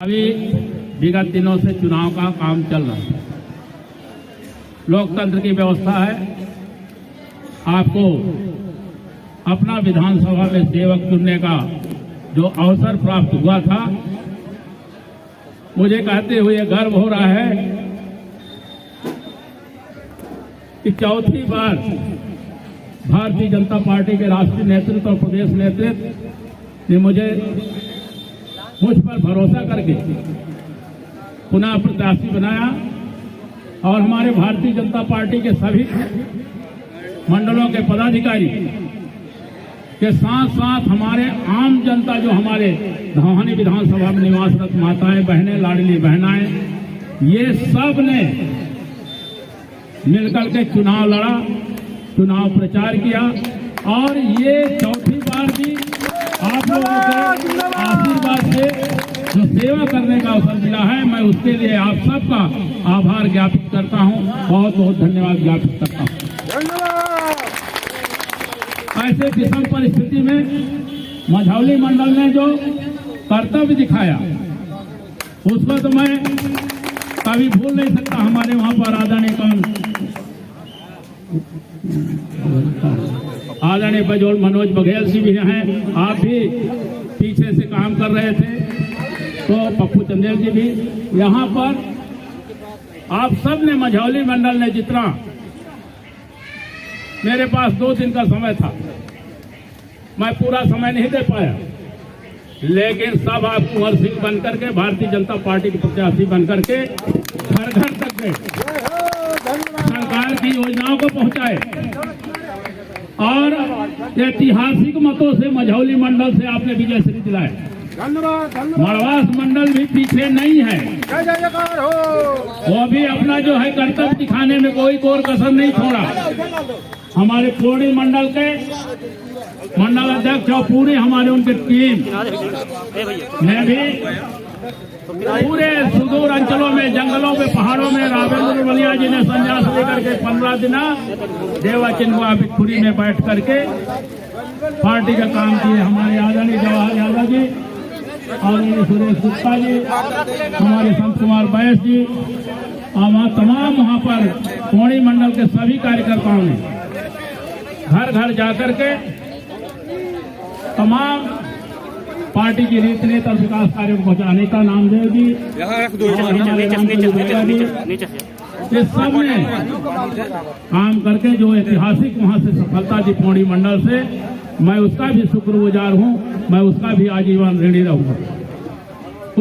अभी विगत दिनों से चुनाव का काम चल रहा है। लोकतंत्र की व्यवस्था है, आपको अपना विधानसभा में सेवक चुनने का जो अवसर प्राप्त हुआ था, मुझे कहते हुए गर्व हो रहा है कि चौथी बार भारतीय जनता पार्टी के राष्ट्रीय नेतृत्व और प्रदेश नेतृत्व ने मुझ पर भरोसा करके पुनः प्रत्याशी बनाया और हमारे भारतीय जनता पार्टी के सभी मंडलों के पदाधिकारी के साथ साथ हमारे आम जनता, जो हमारे धौहानी विधानसभा में निवासरत माताएं, बहनें, लाडली बहनाएं, ये सब ने मिलकर के चुनाव लड़ा, चुनाव प्रचार किया और ये चौथी बार भी आप लोगों के आशीर्वाद से जो सेवा करने का अवसर मिला है, मैं उसके लिए आप सबका आभार ज्ञापित करता हूं, बहुत बहुत धन्यवाद ज्ञापित करता हूं। ऐसे विषम परिस्थिति में मझौली मंडल ने जो कर्तव्य दिखाया, उसको तो मैं कभी भूल नहीं सकता। हमारे वहां पर आदरणीय बजोल मनोज बघेल जी भी हैं, आप भी पीछे से काम कर रहे थे, तो पप्पू चंदेल जी भी यहाँ पर, आप सब ने, मझौली मंडल ने जितना, मेरे पास 2 दिन का समय था, मैं पूरा समय नहीं दे पाया, लेकिन सब आप कुंवर सिंह बनकर के भारतीय जनता पार्टी के प्रत्याशी बनकर के घर घर तक गए, सरकार की योजनाओं को पहुंचाए और ऐतिहासिक मतों से मझौली मंडल से आपने विजय श्री दिलाए। मड़वास मंडल भी पीछे नहीं है, वो भी अपना जो है कर्तव्य दिखाने में कोई कोर कसर नहीं छोड़ा। हमारे पूर्णी मंडल के मंडल अध्यक्ष और पूरे हमारे उनके टीम ने भी पूरे सुदूर अंचलों में, जंगलों में, पहाड़ों में रावेंद्र बलिया जी ने संन्यास लेकर के 15 दिन देवा चिन्हुआ भिखुरी में बैठ करके पार्टी का काम किए। हमारे आदरणीय जवाहर यादव जी, आदरणीय सुरेश गुप्ता जी, हमारे संत कुमार बैस जी और तमाम वहां पर पौड़ी मंडल के सभी कार्यकर्ताओं ने घर घर जाकर के तमाम पार्टी की रीति नीति और विकास कार्यों को पहुंचाने का, नामदेव जी, इस सब ने काम करके जो ऐतिहासिक वहां से सफलता दी पौड़ी मंडल से, मैं उसका भी शुक्रगुजार हूं, मैं उसका भी आजीवन ऋणी रहूंगा।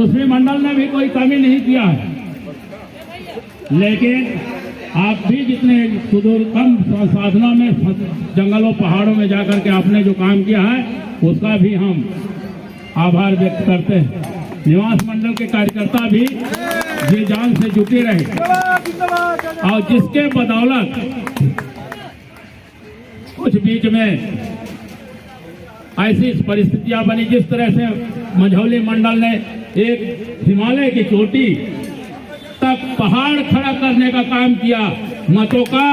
उसमें मंडल ने भी कोई कमी नहीं किया है, लेकिन आप भी जितने सुदूर कम संसाधनों में, जंगलों पहाड़ों में जाकर के आपने जो काम किया है, उसका भी हम आभार व्यक्त करते हैं। निवास मंडल के कार्यकर्ता भी जी जान से जुटे रहे और जिसके बदौलत कुछ बीच में ऐसी परिस्थितियां बनी, जिस तरह से मझौली मंडल ने एक हिमालय की चोटी तक पहाड़ खड़ा करने का काम किया, मतों का,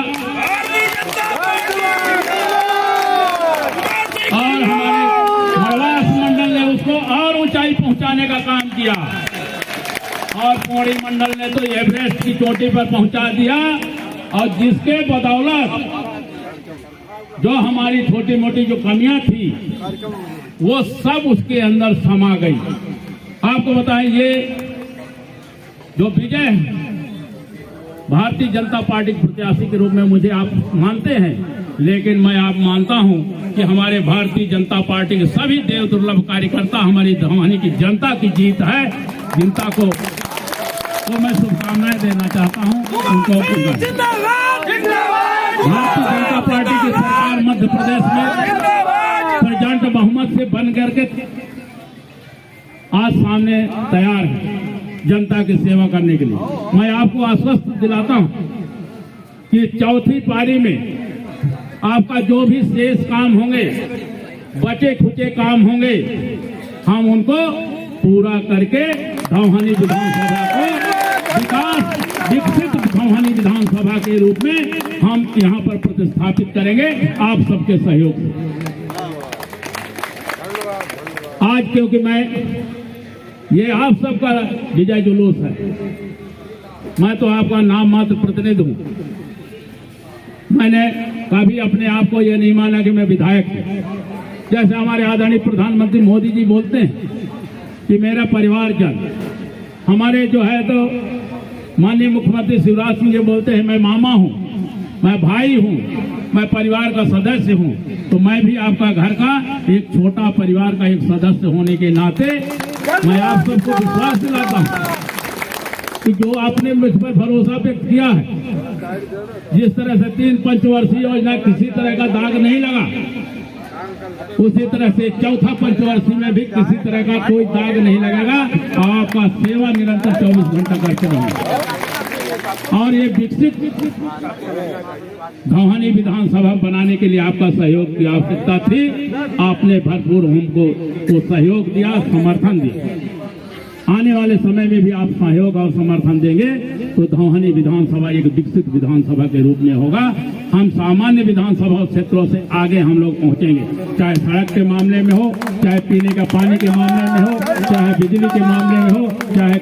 और हमारे मड़वास मंडल ने उसको और ऊंचाई पहुंचाने का काम किया और पौड़ी मंडल ने तो एवरेस्ट की चोटी पर पहुंचा दिया, और जिसके बदौलत जो हमारी छोटी मोटी जो कमियां थी वो सब उसके अंदर समा गई। आपको बताएं, ये जो विजय है भारतीय जनता पार्टी के प्रत्याशी के रूप में मुझे आप मानते हैं, लेकिन मैं आप मानता हूं कि हमारे भारतीय जनता पार्टी के सभी देव दुर्लभ कार्यकर्ता, हमारी धौहानी की जनता की जीत है। जनता को तो मैं शुभकामनाएं देना चाहता हूं। उनको भारतीय जनता पार्टी की सरकार मध्य प्रदेश में प्रचंड बहुमत से बन करके आज सामने तैयार है जनता की सेवा करने के लिए। मैं आपको आश्वस्त दिलाता हूं कि चौथी पारी में आपका जो भी शेष काम होंगे, बचे खुचे काम होंगे, हम उनको पूरा करके धौहानी विधानसभा को विकसित धौहानी विधानसभा के रूप में हम यहाँ पर प्रतिस्थापित करेंगे, आप सबके सहयोग से। आज क्योंकि मैं ये आप सबका विजय जुलूस है। मैं तो आपका नाम मात्र प्रतिनिधि हूँ। मैंने कभी अपने आप को ये नहीं माना कि मैं विधायक हूँ। जैसे हमारे आदरणीय प्रधानमंत्री मोदी जी बोलते हैं कि मेरा परिवारजन, हमारे जो है तो माननीय मुख्यमंत्री शिवराज सिंह जी बोलते हैं मैं मामा हूँ, मैं भाई हूँ, मैं परिवार का सदस्य हूँ। तो मैं भी आपका घर का एक छोटा परिवार का एक सदस्य होने के नाते मैं आप सबको विश्वास दिलाता हूँ कि जो आपने मुझ पर भरोसा व्यक्त किया है, जिस तरह से 3 पंचवर्षीय योजना किसी तरह का दाग नहीं लगा, उसी तरह से चौथा पंचवर्षीय में भी किसी तरह का कोई दाग नहीं लगेगा। आपका सेवा निरंतर 24 घंटा करते रहेंगे। और ये विकसित धौहानी विधानसभा बनाने के लिए आपका सहयोग की आवश्यकता थी। आपने भरपूर हमको सहयोग दिया, समर्थन दिया। आने वाले समय में भी आप सहयोग और समर्थन देंगे तो धौहानी विधानसभा एक विकसित विधानसभा के रूप में होगा। हम सामान्य विधानसभा क्षेत्रों से आगे हम लोग पहुंचेंगे, चाहे सड़क के मामले में हो, चाहे पीने का पानी के मामले में हो, चाहे बिजली के मामले में हो, चाहे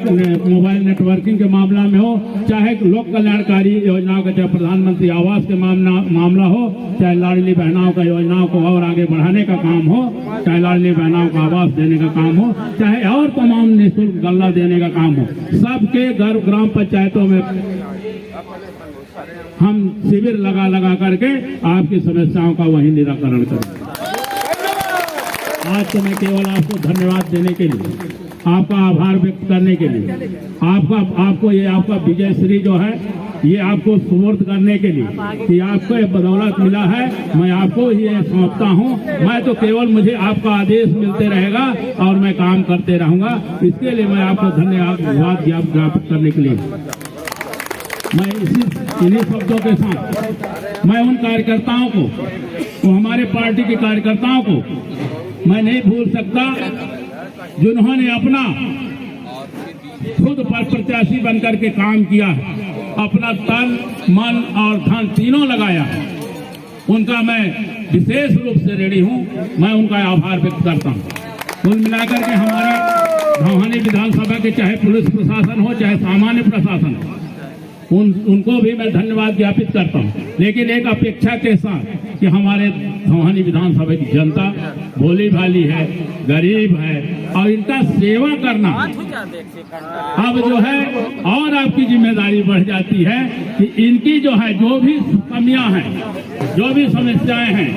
मोबाइल नेटवर्किंग के मामला में हो, चाहे लोक कल्याणकारी योजनाओं का, चाहे प्रधानमंत्री आवास के मामला हो, चाहे लाडली बहनाओं का योजनाओं को और आगे बढ़ाने का काम हो, चाहे लाडली बहनाओं को आवास देने का काम हो, चाहे और तमाम निःशुल्क गल्ला देने का काम हो। सबके घर ग्राम पंचायतों में हम शिविर लगा करके आपकी समस्याओं का वही निराकरण करें। आज तो मैं केवल आपको धन्यवाद देने के लिए, आपका आभार व्यक्त करने के लिए, आपको ये आपका विजय श्री जो है ये आपको सुपुर्द करने के लिए कि आपको ये बदौलत मिला है, मैं आपको ये सौंपता हूँ। मैं तो केवल मुझे आपका आदेश मिलते रहेगा और मैं काम करते रहूंगा। इसके लिए मैं आपको धन्यवाद ज्ञापित करने के लिए मैं इन्हीं शब्दों के साथ मैं उन कार्यकर्ताओं को, तो हमारे पार्टी के कार्यकर्ताओं को मैं नहीं भूल सकता जिन्होंने अपना खुद पर प्रत्याशी बनकर के काम किया है, अपना तन मन और धन तीनों लगाया। उनका मैं विशेष रूप से ऋणी हूं, मैं उनका आभार व्यक्त करता हूं। कुल मिलाकर के हमारे धौहानी विधानसभा के चाहे पुलिस प्रशासन हो, चाहे सामान्य प्रशासन हो, उनको भी मैं धन्यवाद ज्ञापित करता हूं। लेकिन एक अपेक्षा के साथ कि हमारे धौहानी विधानसभा की जनता भोली भाली है, गरीब है और इनका सेवा करना अब जो है और आपकी जिम्मेदारी बढ़ जाती है कि इनकी जो है जो भी कमियां हैं, जो भी समस्याएं हैं,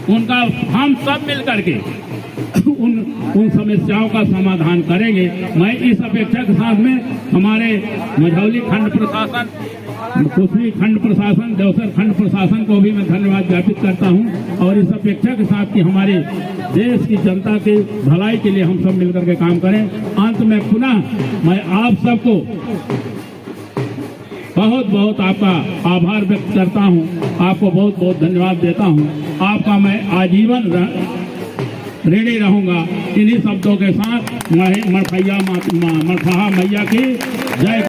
उनका हम सब मिलकर के उन समस्याओं का समाधान करेंगे। मैं इस अपेक्षा के साथ में हमारे मझौली खंड प्रशासन, कुसमी खंड प्रशासन, देवसर खंड प्रशासन को भी मैं धन्यवाद ज्ञापित करता हूं। और इस अपेक्षा के साथ कि हमारे देश की जनता की भलाई के लिए हम सब मिलकर के काम करें। अंत में पुनः मैं आप सबको बहुत बहुत आपका आभार व्यक्त करता हूं, आपको बहुत बहुत धन्यवाद देता हूं। आपका मैं आजीवन ऋणी रहूंगा। इन्हीं शब्दों के साथ मरखहा मैया की जय।